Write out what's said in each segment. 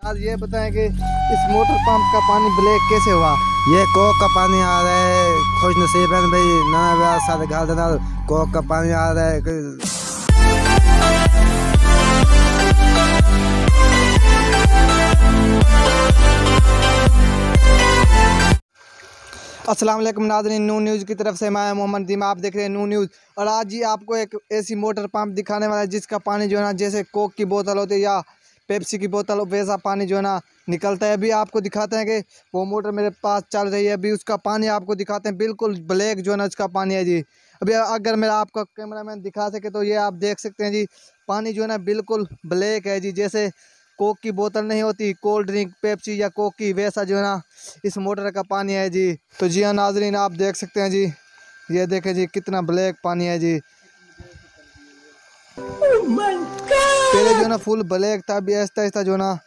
आज ये बताएं कि इस मोटर पंप का पानी ब्लैक कैसे हुआ। ये कोक का पानी आ रहा है, खुश नसीब है भाई, ना ब्याह साथ गाल देना, कोक का पानी आ रहा है। अस्सलाम वालेकुम नाज़रीन, नू न्यूज़ की तरफ से मैं मोहम्मद दीमा, आप देख रहे हैं नू न्यूज़। और आज ही आपको एक ऐसी मोटर पंप दिखाने वाला है जिसका पानी जो है ना, जैसे कोक की बोतल होती है या पेप्सी की बोतल, वैसा पानी जो है ना निकलता है। अभी आपको दिखाते हैं कि वो मोटर मेरे पास चल रही है, अभी उसका पानी आपको दिखाते हैं। बिल्कुल ब्लैक जो है ना इसका पानी है जी। अभी अगर मेरा आपका कैमरामैन दिखा सके तो ये आप देख सकते हैं जी, पानी जो है ना बिल्कुल ब्लैक है जी। जैसे कोक की बोतल नहीं होती, कोल्ड ड्रिंक पेप्सी या कोक की, वैसा जो है ना इस मोटर का पानी है जी। तो जी हाँ नाजरीन, आप देख सकते हैं जी, ये देखें जी कितना ब्लैक पानी है जी। पहले जो है ना फुल ब्लैक था, अभी आहिस्ता आहिस्ता जो है ना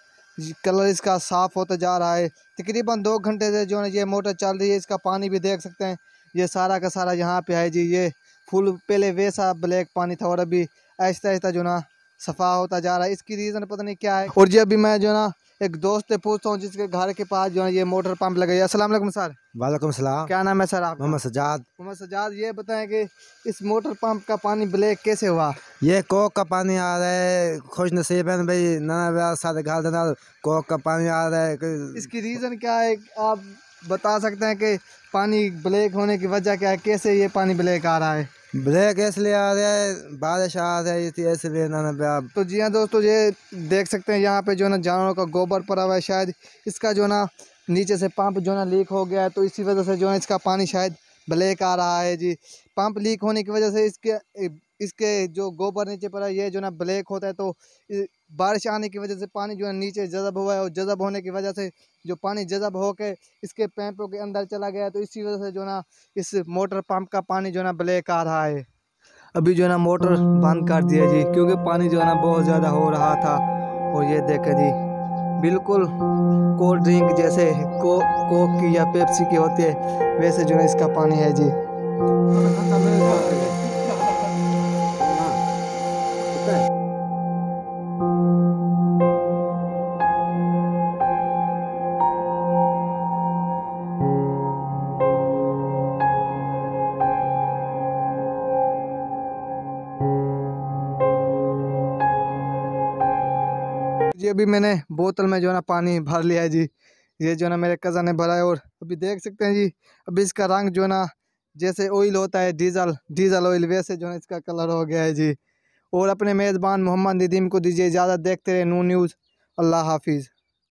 कलर इसका साफ होता जा रहा है। तकरीबन 2 घंटे से जो है ना ये मोटर चल रही है। इसका पानी भी देख सकते हैं, ये सारा का सारा यहाँ पे है जी। ये फुल पहले वैसा ब्लैक पानी था और अभी आहिस्ता आहिस्ता जो ना सफ़ा होता जा रहा है। इसकी रीज़न पता नहीं क्या है। और जी अभी मैं जो है ना एक दोस्त से पूछता हूँ जिसके घर के पास जो है ये मोटर पंप लगा है। अस्सलाम वालेकुम सर। वालेकुम सलाम। क्या नाम है सर आपका? मोहम्मद सजाद। मोहम्मद सजाद, ये बताएं कि इस मोटर पंप का पानी ब्लैक कैसे हुआ। ये कोक का पानी आ रहा है, खुश नसीब है भाई, ना ब्याह साथ गाल देना, कोक का पानी आ रहा है। इसकी रीज़न क्या है, आप बता सकते हैं कि पानी ब्लैक होने की वजह क्या है, कैसे ये पानी ब्लैक आ रहा है? ब्लैक इसलिए आ रहा है, बारिश आ रही थी इसलिए ना ब्याह। तो जी हाँ दोस्तों, ये देख सकते हैं यहाँ पे जो है ना जानवरों का गोबर पड़ा हुआ है। शायद इसका जो है ना नीचे से पंप जो है ना लीक हो गया है, तो इसी वजह से जो है इसका पानी शायद ब्लैक आ रहा है जी। पंप लीक होने की वजह से इसके जो गोबर नीचे पड़ा है ये जो है ना ब्लैक होता है। तो बारिश आने की वजह से पानी जो है नीचे जज़ब हुआ है, और जज़ब होने की वजह से जो पानी जज़ब होकर इसके पैपों के अंदर चला गया है, तो इसी वजह से जो है ना इस मोटर पंप का पानी जो है ना ब्लैक आ रहा है। अभी जो है ना मोटर बंद कर दिया जी, क्योंकि पानी जो है ना बहुत ज़्यादा हो रहा था। और ये देखें जी, बिल्कुल कोल्ड ड्रिंक जैसे कोक की या पेप्सी की होती है, वैसे जो है इसका पानी है जी। जी अभी मैंने बोतल में जो है ना पानी भर लिया है जी। ये जो है ना मेरे कज़न ने भरा है, और अभी देख सकते हैं जी, अभी इसका रंग जो है ना जैसे ऑयल होता है, डीजल ऑयल, वैसे जो है इसका कलर हो गया है जी। और अपने मेज़बान मोहम्मद नदीम को दीजिए इजाज़त। देखते रहे नू न्यूज़। अल्लाह हाफिज़।